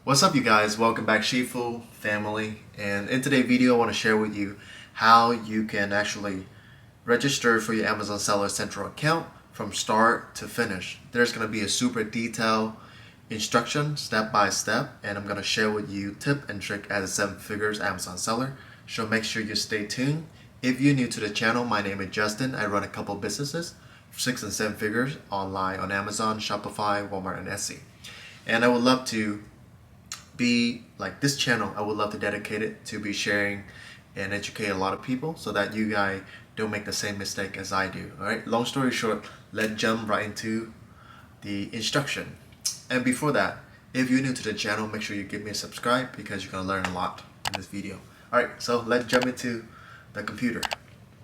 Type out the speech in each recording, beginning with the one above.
What's up, you guys? Welcome back, Shifu family. And in today's video, I want to share with you how you can actually register for your Amazon Seller Central account from start to finish. There's going to be a super detailed instruction step by step, and I'm going to share with you tip and trick as a 7 figures Amazon seller. So make sure you stay tuned. If you're new to the channel, my name is Justin. I run a couple businesses, 6 and 7 figures online on Amazon, Shopify, Walmart, and Etsy. And I would love to be like this channel. I would love to dedicate it to be sharing and educate a lot of people so that you guys don't make the same mistake as I do. All right. Long story short, let's jump right into the instruction. And before that, if you're new to the channel, make sure you give me a subscribe because you're gonna learn a lot in this video. All right. So let's jump into the computer.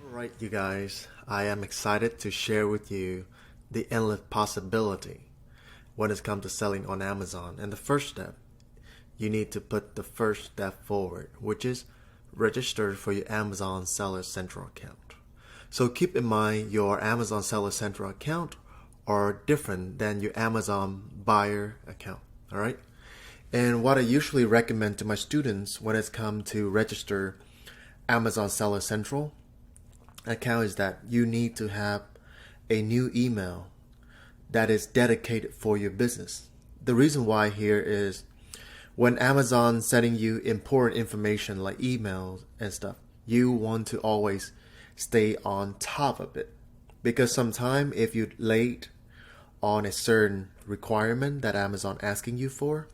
All right, you guys. I am excited to share with you the endless possibility when it comes to selling on Amazon. And the first step, you need to put the first step forward, which is register for your Amazon Seller Central account. So keep in mind your Amazon Seller Central account are different than your Amazon buyer account. All right. And what I usually recommend to my students when it's come to register Amazon Seller Central account is that you need to have a new email that is dedicated for your business. The reason why here is when Amazon sending you important information like emails and stuff, you want to always stay on top of it. Because sometimes if you're late on a certain requirement that Amazon asking you for,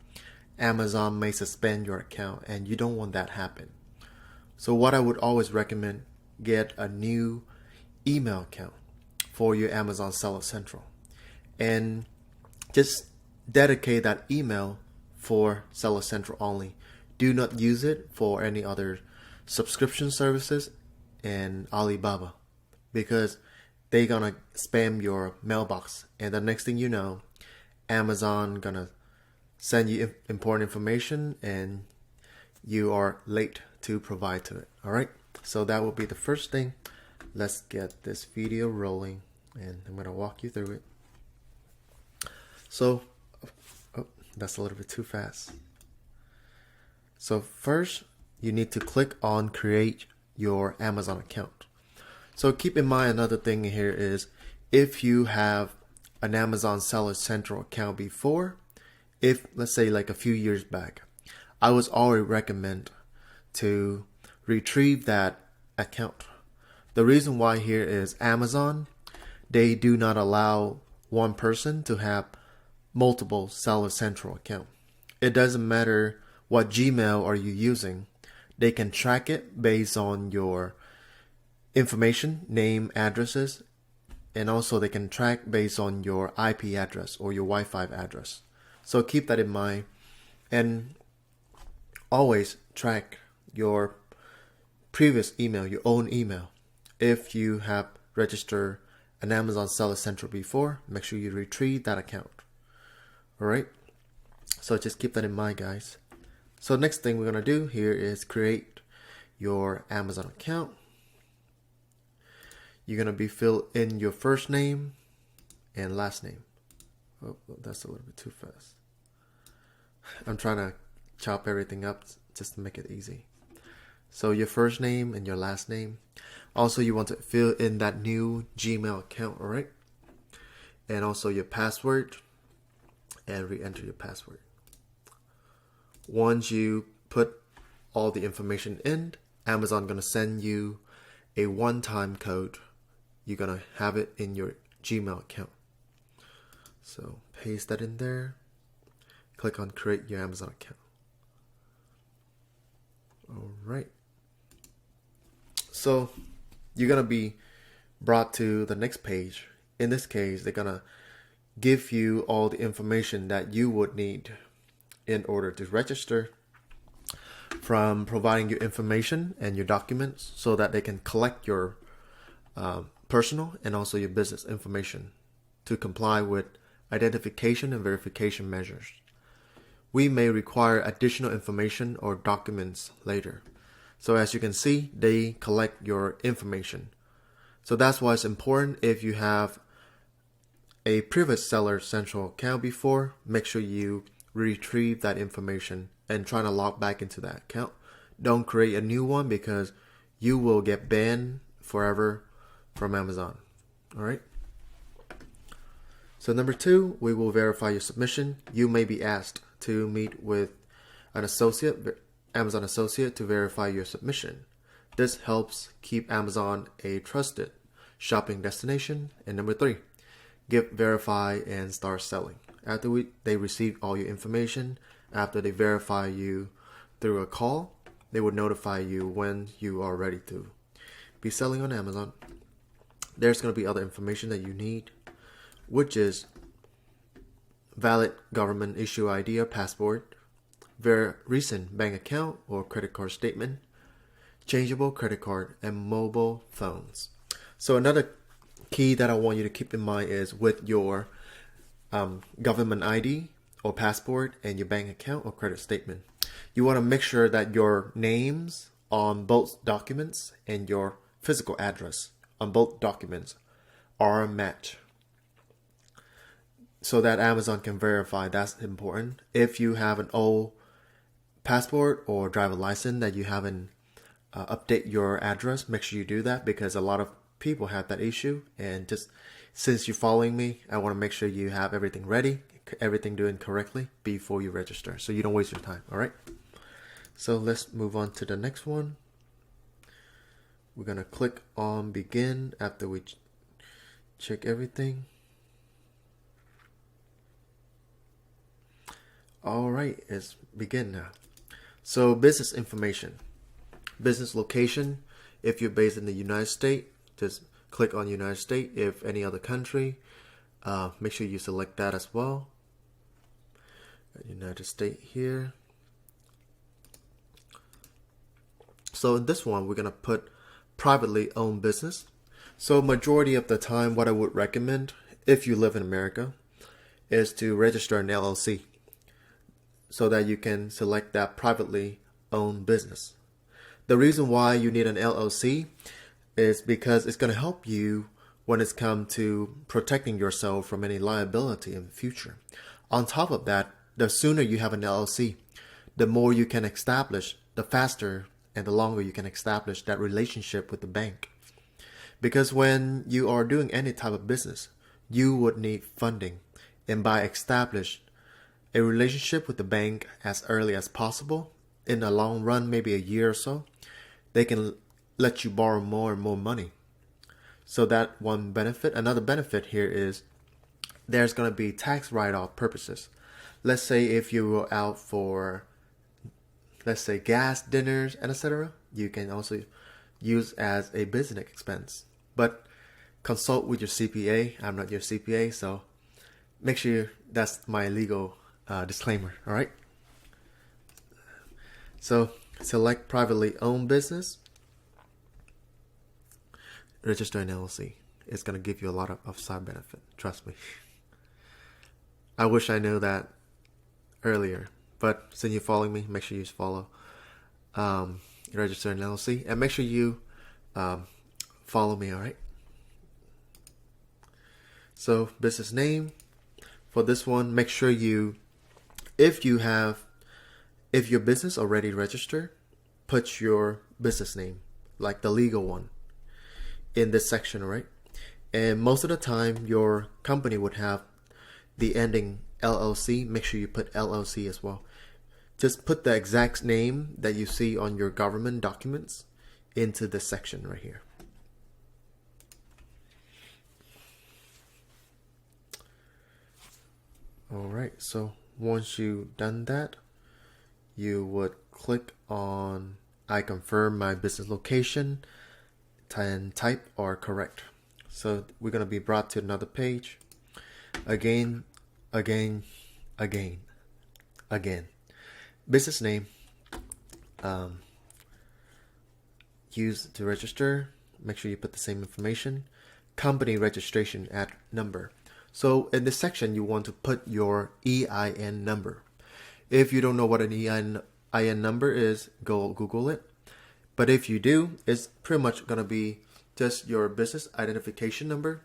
Amazon may suspend your account and you don't want that happen. So what I would always recommend, get a new email account for your Amazon Seller Central. And just dedicate that email for Seller Central only. Do not use it for any other subscription services in Alibaba because they're gonna spam your mailbox, and the next thing you know, Amazon gonna send you important information and you are late to provide to it. All right, so that will be the first thing. Let's get this video rolling and I'm gonna walk you through it. So that's a little bit too fast. So first, you need to click on create your Amazon account. So keep in mind another thing here is if you have an Amazon Seller Central account before, if let's say like a few years back, I was already recommend to retrieve that account. The reason why here is Amazon, they do not allow one person to have multiple Seller Central account. It doesn't matter what Gmail are you using. They can track it based on your information, name, addresses, and also they can track based on your IP address or your Wi-Fi address. So keep that in mind and always track your previous email, your own email. If you have registered an Amazon Seller Central before, make sure you retrieve that account. Alright, so just keep that in mind, guys. So next thing we're going to do here is create your Amazon account. You're going to be fill in your first name and last name. Oh, that's a little bit too fast. I'm trying to chop everything up just to make it easy. So your first name and your last name. Also, you want to fill in that new Gmail account, alright? And also your password. And re-enter your password. Once you put all the information in, Amazon gonna send you a one-time code. You're gonna have it in your Gmail account. So paste that in there. Click on create your Amazon account. Alright. So you're gonna be brought to the next page. In this case, they're gonna give you all the information that you would need in order to register, from providing your information and your documents so that they can collect your personal and also your business information to comply with identification and verification measures. We may require additional information or documents later. So as you can see, they collect your information. So that's why it's important if you have a previous Seller Central account before, make sure you retrieve that information and trying to log back into that account. Don't create a new one because you will get banned forever from Amazon. All right. So number 2, we will verify your submission. You may be asked to meet with an associate, Amazon associate, to verify your submission. This helps keep Amazon a trusted shopping destination. And number 3, get verify and start selling. After they receive all your information, after they verify you through a call, they will notify you when you are ready to be selling on Amazon. There's going to be other information that you need, which is valid government issue ID or passport, recent bank account or credit card statement, changeable credit card, and mobile phones. So another key that I want you to keep in mind is with your government ID or passport and your bank account or credit statement, you want to make sure that your names on both documents and your physical address on both documents are matched, so that Amazon can verify. That's important. If you have an old passport or driver license that you haven't update your address, make sure you do that, because a lot of people have that issue. And just since you're following me, I want to make sure you have everything ready, everything doing correctly before you register, so you don't waste your time. All right. So let's move on to the next one. We're going to click on begin after we check everything. All right, it's begin now. So business information, business location. If you're based in the United States, just click on United States. If any other country, make sure you select that as well. United States here. So in this one, we're going to put privately owned business. So majority of the time, what I would recommend if you live in America is to register an LLC, so that you can select that privately owned business. The reason why you need an LLC is because it's going to help you when it's come to protecting yourself from any liability in the future. On top of that, the sooner you have an LLC, the more you can establish, the faster and the longer you can establish that relationship with the bank. Because when you are doing any type of business, you would need funding. And by establish a relationship with the bank as early as possible, in the long run, maybe a year or so, they can let you borrow more and more money. So that one benefit. Another benefit here is there's going to be tax write-off purposes. Let's say if you were out for, let's say, gas, dinners, and etc., you can also use as a business expense. But consult with your CPA. I'm not your CPA, so make sure that's my legal disclaimer. All right. So select privately owned business. Register an LLC. It's going to give you a lot of upside benefit. Trust me. I wish I knew that earlier, but since you're following me, make sure you follow. Register an LLC, and make sure you follow me. All right. So business name for this one, make sure you, if your business already registered, put your business name, like the legal one, in this section, right? And most of the time, your company would have the ending LLC. Make sure you put LLC as well. Just put the exact name that you see on your government documents into this section right here. All right, so once you've done that, you would click on I confirm my business location and type are correct. So we're going to be brought to another page. Again. Business name. Use to register. Make sure you put the same information. Company registration at number. So in this section, you want to put your EIN number. If you don't know what an EIN number is, go Google it. But if you do, it's pretty much going to be just your business identification number.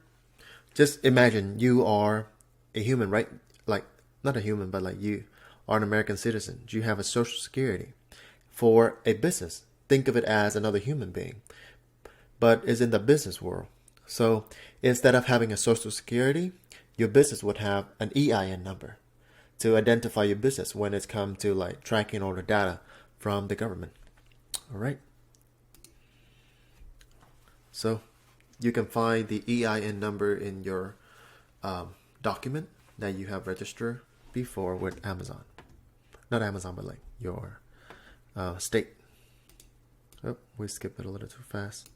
Just imagine you are a human, right? Like, not a human, but like you are an American citizen. You have a social security. For a business, think of it as another human being, but is in the business world. So instead of having a social security, your business would have an EIN number to identify your business when it's come to like tracking all the data from the government. All right. So you can find the EIN number in your document that you have registered before with Amazon. Not Amazon, but like your state. Oh, we skipped it a little too fast.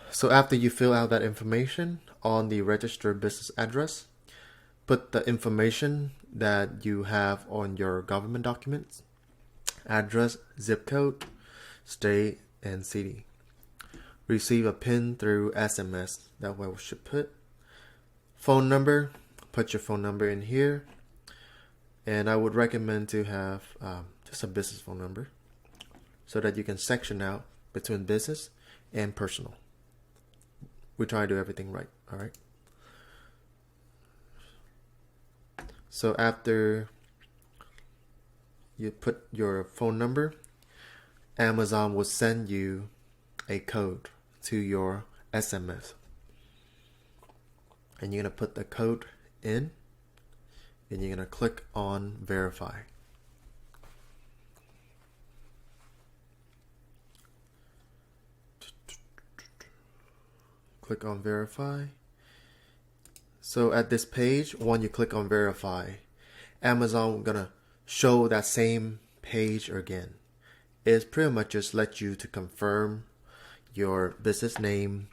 So after you fill out that information on the registered business address, put the information that you have on your government documents: address, zip code, state, and city. Receive a PIN through SMS. That way we should put phone number. Put your phone number in here. And I would recommend to have just a business phone number so that you can section out between business and personal. We try to do everything right. All right. So after you put your phone number, Amazon will send you a code to your SMS. And you're going to put the code in, and you're going to click on verify. Click on verify. So at this page, when you click on verify, Amazon gonna show that same page again. It's pretty much just let you to confirm your business name,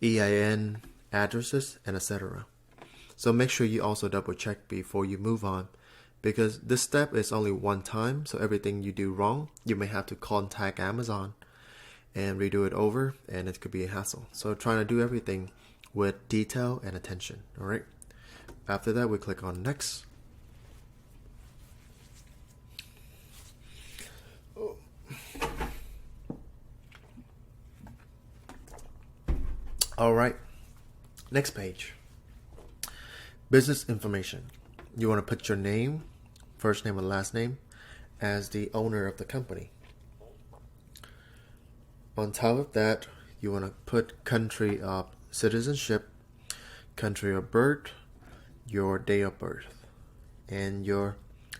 EIN, addresses, and etc. So make sure you also double check before you move on, because this step is only one time. So everything you do wrong, you may have to contact Amazon and redo it over, and it could be a hassle. So trying to do everything with detail and attention. All right. After that, we click on next. All right. Next page. Business information. You want to put your name, first name and last name, as the owner of the company. On top of that, you want to put country of citizenship, country of birth, your date of birth, and your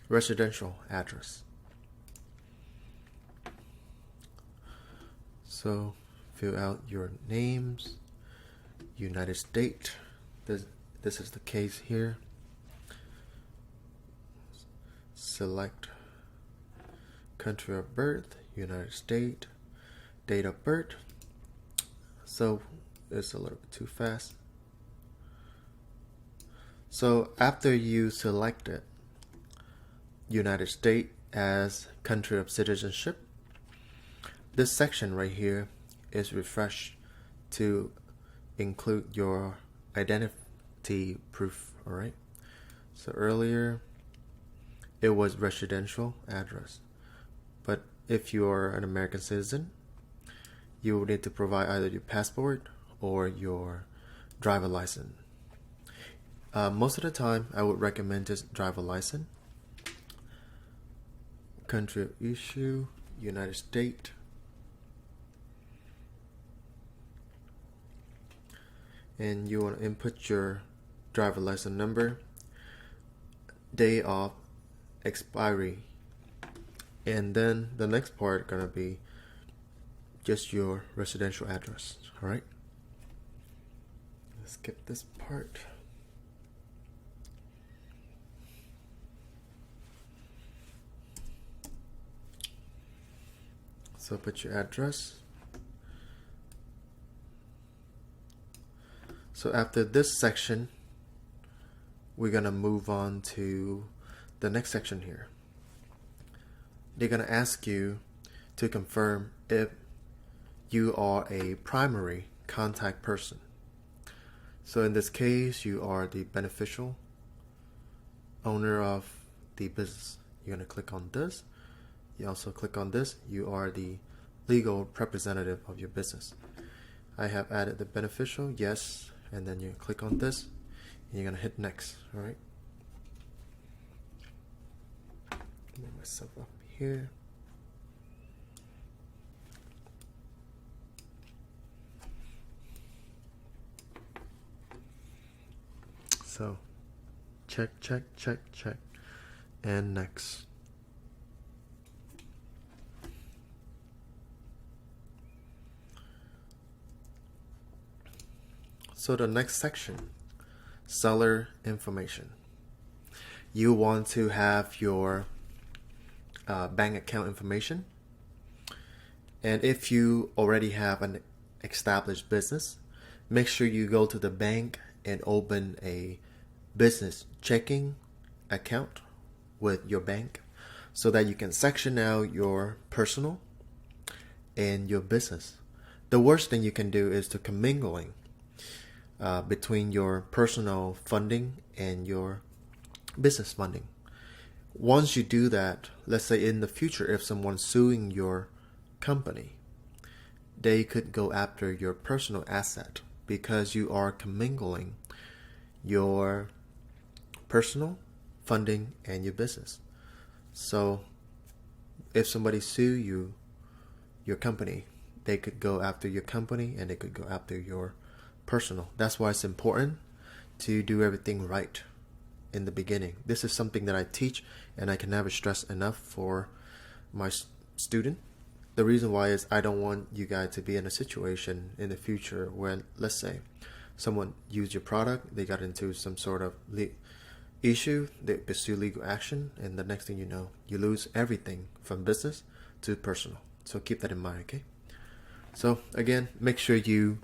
residential address. So fill out your names, United States. This is the case here. Select country of birth, United States, date of birth. So it's a little bit too fast. So after you selected United States as country of citizenship, this section right here is refreshed to include your identity proof. All right. So earlier it was residential address, but if you are an American citizen, you will need to provide either your passport or your driver license. Most of the time, I would recommend just driver license. Country of issue, United States. And you want to input your driver license number, day of expiry, and then the next part gonna be just your residential address. All right. Let's skip this part. So put your address. So after this section, we're gonna move on to the next section here. They're gonna ask you to confirm if you are a primary contact person. So in this case, you are the beneficial owner of the business. You're going to click on this. You also click on this. You are the legal representative of your business. I have added the beneficial, yes, and then you click on this, and you're going to hit next. All right. Move myself up here. So check, and next. So the next section, seller information. You want to have your bank account information. And if you already have an established business, make sure you go to the bank and open a business checking account with your bank so that you can section out your personal and your business. The worst thing you can do is to commingling between your personal funding and your business funding. Once you do that, let's say in the future, if someone's suing your company, they could go after your personal asset because you are commingling your personal funding and your business. So if somebody sue you, your company, they could go after your company and they could go after your personal. That's why it's important to do everything right in the beginning. This is something that I teach and I can never stress enough for my student. The reason why is I don't want you guys to be in a situation in the future where, let's say, someone used your product, they got into some sort of issue, they pursue legal action, and the next thing you know, you lose everything from business to personal. So keep that in mind, okay? So again, make sure you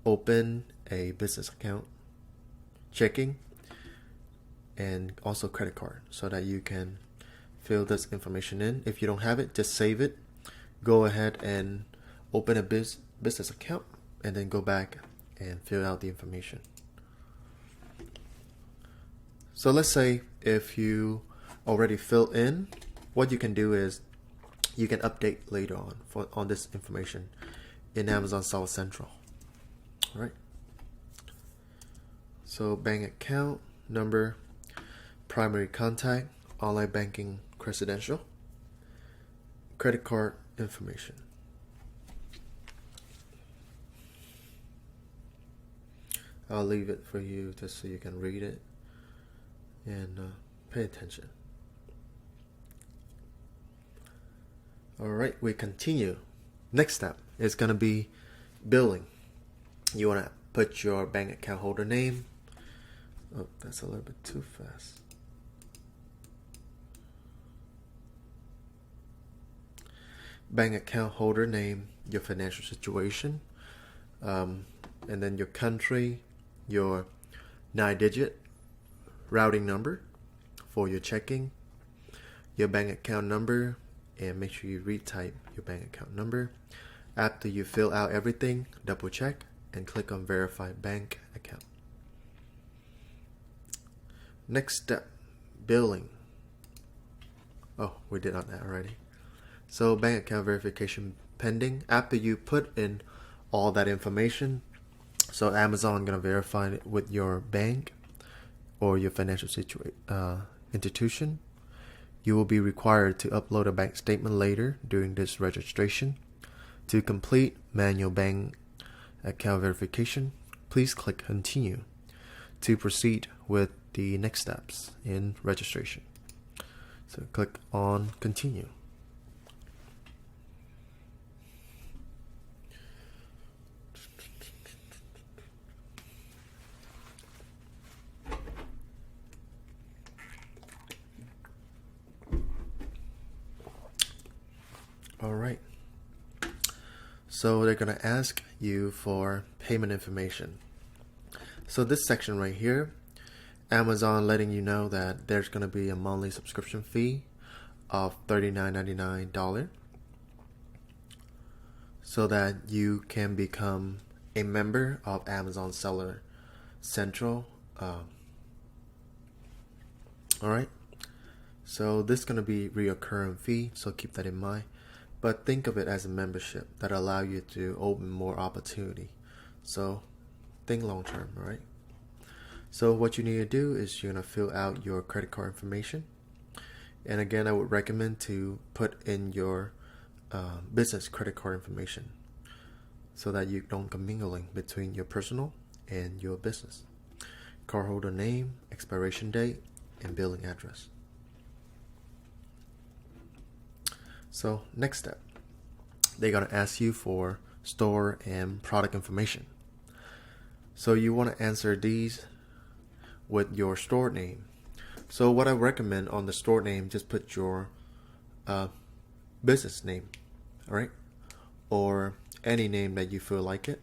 open a business account, checking, and also credit card so that you can fill this information in. If you don't have it, just save it. Go ahead and open a business account and then go back and fill out the information. So let's say if you already fill in, what you can do is you can update later on this information in Amazon Seller Central. All right. So bank account number, primary contact, online banking credential, credit card information. I'll leave it for you just so you can read it and pay attention. All right, we continue. Next step is going to be billing. You want to put your bank account holder name. Oh, that's a little bit too fast. Bank account holder name, your financial situation, and then your country, your 9-digit routing number for your checking, your bank account number, and make sure you retype your bank account number. After you fill out everything, double check and click on verify bank account. Next step, billing. Oh, we did on that already. So bank account verification pending. After you put in all that information, so Amazon gonna verify it with your bank or your financial institution. You will be required to upload a bank statement later during this registration. To complete manual bank account verification, please click continue to proceed with the next steps in registration. So click on continue. All right. So they're going to ask you for payment information. So this section right here, Amazon letting you know that there's going to be a monthly subscription fee of $39.99 so that you can become a member of Amazon Seller Central. All right. So this is going to be reoccurring fee, so keep that in mind. But think of it as a membership that allow you to open more opportunity. So think long term, all right? So what you need to do is you're going to fill out your credit card information. And again, I would recommend to put in your business credit card information so that you don't commingling between your personal and your business. Cardholder name, expiration date, and billing address. So next step, they're going to ask you for store and product information. So you want to answer these with your store name. So what I recommend on the store name, just put your business name, all right? Or any name that you feel like it.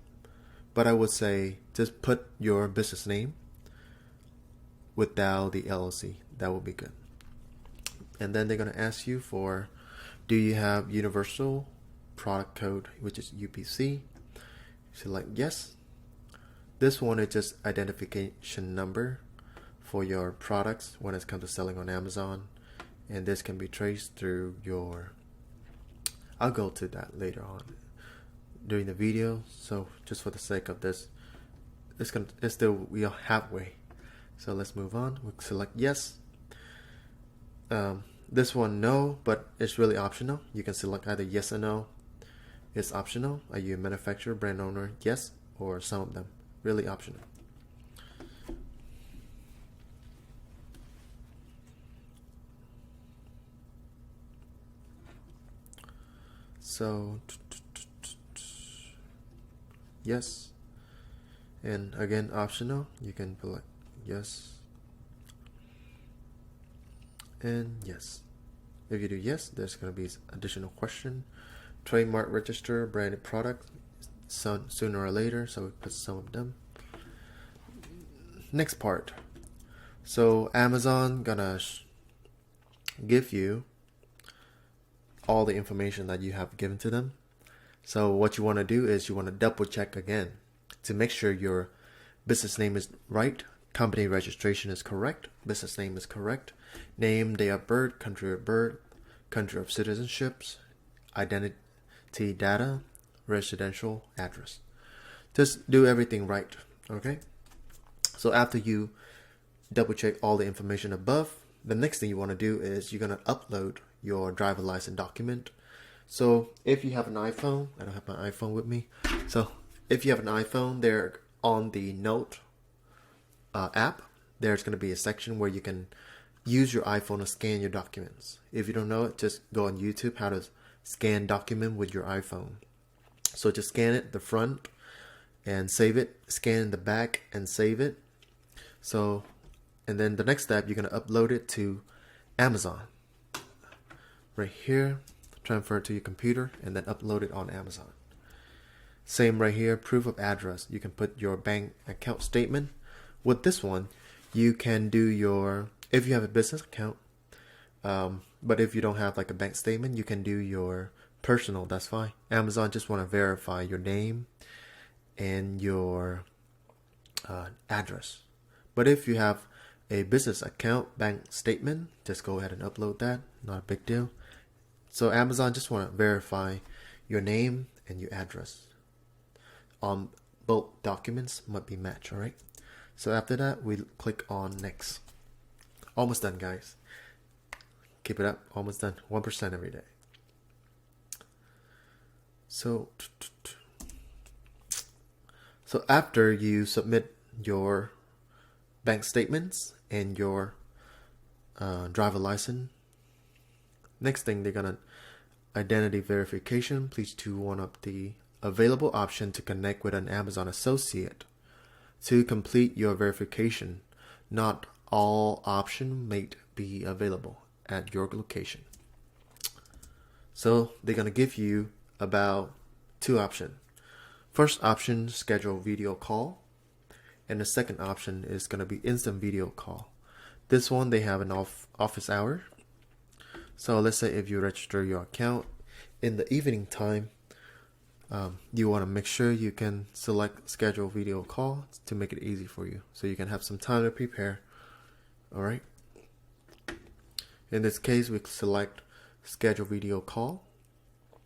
But I would say just put your business name without the LLC. That would be good. And then they're going to ask you for, do you have universal product code, which is UPC? Select yes. This one is just identification number for your products when it comes to selling on Amazon. And this can be traced through your, I'll go to that later on during the video. So just for the sake of this, it's still, we are halfway. So let's move on. We'll select yes. This one no, but it's really optional. You can select either yes or no. It's optional. Are you a manufacturer, brand owner? Yes, or some of them. Really optional. So yes, and again optional. You can select yes and yes. If you do yes, there's going to be additional question. Trademark register, branded product, sooner or later, so we put some of them. Next part. So Amazon gonna give you all the information that you have given to them. So what you want to do is you want to double check again to make sure your business name is right, company registration is correct, business name is correct, name, day of birth, country of citizenships, identity data, residential address. Just do everything right, okay? So after you double check all the information above, the next thing you want to do is you're going to upload your driver license document. So if you have an iPhone, I don't have my iPhone with me. So if you have an iPhone, there on the Note app, there's going to be a section where you can use your iPhone to scan your documents. If you don't know it, just go on YouTube, how to scan document with your iPhone. So just scan it, the front, and save it. Scan the back and save it. So, and then the next step, you're going to upload it to Amazon. Right here, transfer it to your computer, and then upload it on Amazon. Same right here, proof of address. You can put your bank account statement. With this one, you can do your, if you have a business account, but if you don't have like a bank statement, you can do your personal, that's fine. Amazon just want to verify your name and your address. But if you have a business account, bank statement, just go ahead and upload that. Not a big deal. So Amazon just want to verify your name and your address. Both documents must be matched, alright? So after that, we click on next. Almost done, guys. Keep it up. Almost done. 1% every day. So after you submit your bank statements and your driver license, next thing they're gonna identity verification. Please choose one of the available option to connect with an Amazon associate to complete your verification. Not all options may be available at your location. So they're gonna give you about two options. First option, schedule video call, and the second option is going to be instant video call. This one, they have an office hour. So let's say if you register your account in the evening time, you want to make sure you can select schedule video call to make it easy for you, so you can have some time to prepare. All right. In this case, we select schedule video call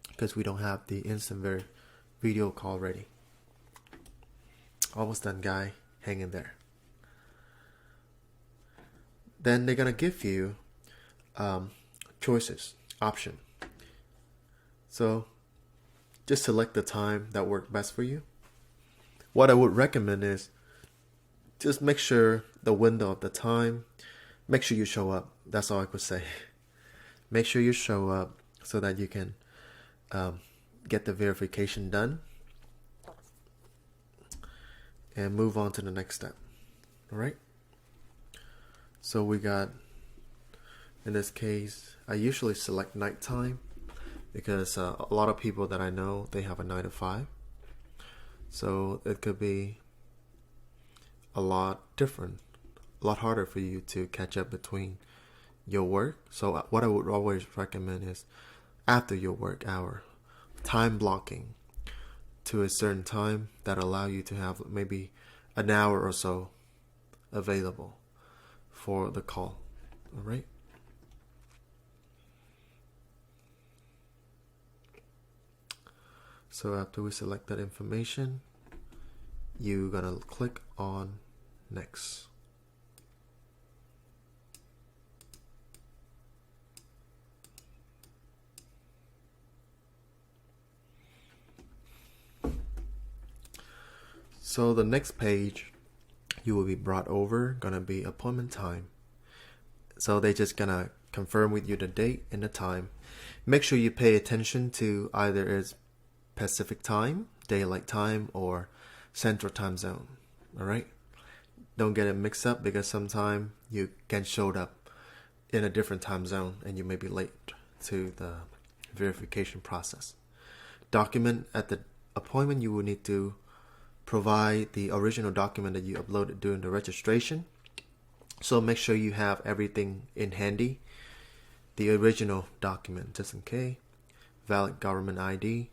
because we don't have the instant video call ready. Almost done, guy. Hang in there. Then they're gonna give you choices, option. So just select the time that works best for you. What I would recommend is just make sure the window of the time, make sure you show up. That's all I could say. Make sure you show up so that you can get the verification done and move on to the next step. All right. So we got, in this case, I usually select nighttime because a lot of people that I know, they have a 9 to 5. So it could be a lot different, a lot harder for you to catch up between your work. So what I would always recommend is after your work hour, time blocking to a certain time that allow you to have maybe an hour or so available for the call. All right. So after we select that information, you're gonna click on next. So the next page you will be brought over gonna be appointment time. So they just gonna confirm with you the date and the time. Make sure you pay attention to either it's Pacific time, daylight time, or Central time zone. All right. Don't get it mixed up because sometimes you can show up in a different time zone and you may be late to the verification process. Document at the appointment, you will need to provide the original document that you uploaded during the registration. So make sure you have everything in handy. The original document, just in case, valid government ID,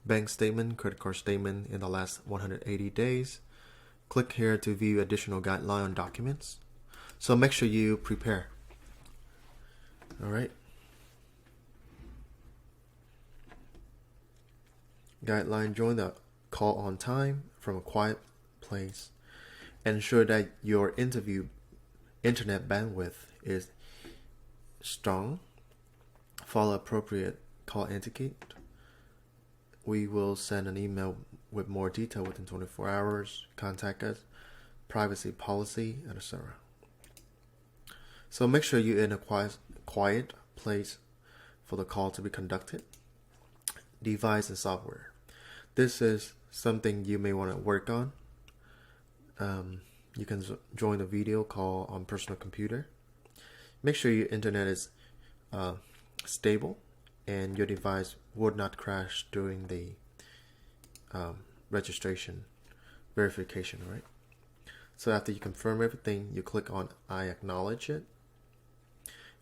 bank statement, credit card statement in the last 180 days. Click here to view additional guideline on documents. So make sure you prepare. All right. Guideline: join the call on time from a quiet place. Ensure that your internet bandwidth is strong. Follow appropriate call etiquette. We will send an email with more detail within 24 hours. Contact us, privacy policy, etc. So make sure you're in a quiet place for the call to be conducted. Device and software. This is something you may want to work on. You can join the video call on personal computer. Make sure your internet is stable and your device would not crash during the registration verification, right? So after you confirm everything, you click on I acknowledge it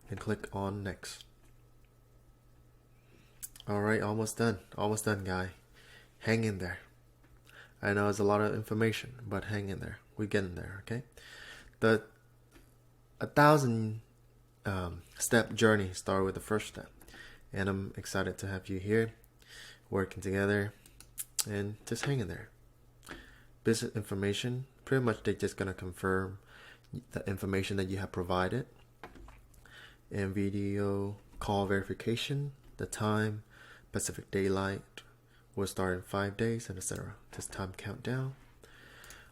and click on next. All right, almost done, guy. Hang in there. I know it's a lot of information, but hang in there. We're getting there, okay? The 1,000 step journey start with the first step, and I'm excited to have you here working together and just hang in there. Business information, pretty much they're just gonna confirm the information that you have provided, and video call verification, the time, Pacific daylight will start in 5 days, and etc. Just time countdown.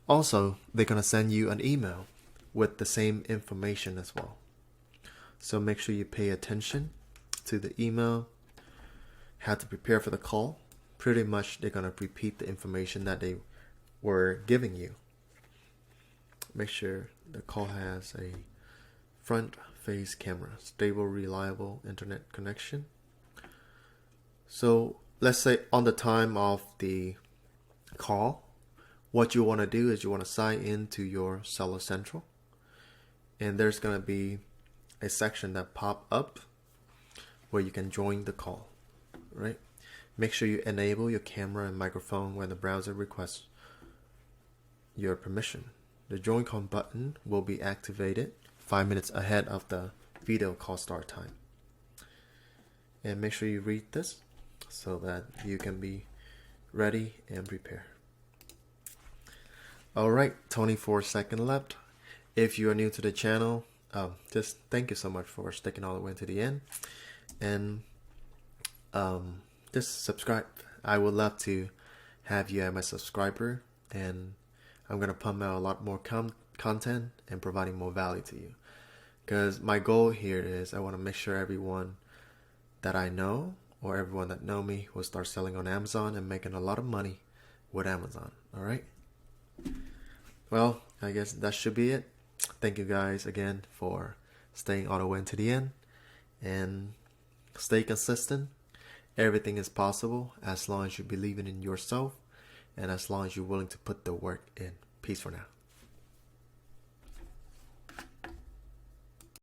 Also, they're gonna send you an email with the same information as well. So make sure you pay attention to the email. How to prepare for the call. Pretty much they're gonna repeat the information that they were giving you. Make sure the call has a front face camera, stable, reliable internet connection. So let's say on the time of the call, what you want to do is you want to sign into your Seller Central, and there's going to be a section that pop up where you can join the call, right? Make sure you enable your camera and microphone when the browser requests your permission. The join call button will be activated 5 minutes ahead of the video call start time. And make sure you read this so that you can be ready and prepared. Alright, 24 seconds left. If you are new to the channel, just thank you so much for sticking all the way to the end, and just subscribe. I would love to have you as my subscriber, and I'm gonna pump out a lot more content and providing more value to you. Because my goal here is I want to make sure everyone that I know or everyone that know me will start selling on Amazon and making a lot of money with Amazon. All right. Well, I guess that should be it. Thank you guys again for staying all the way to the end, and stay consistent. Everything is possible as long as you believe in yourself and as long as you're willing to put the work in. Peace for now.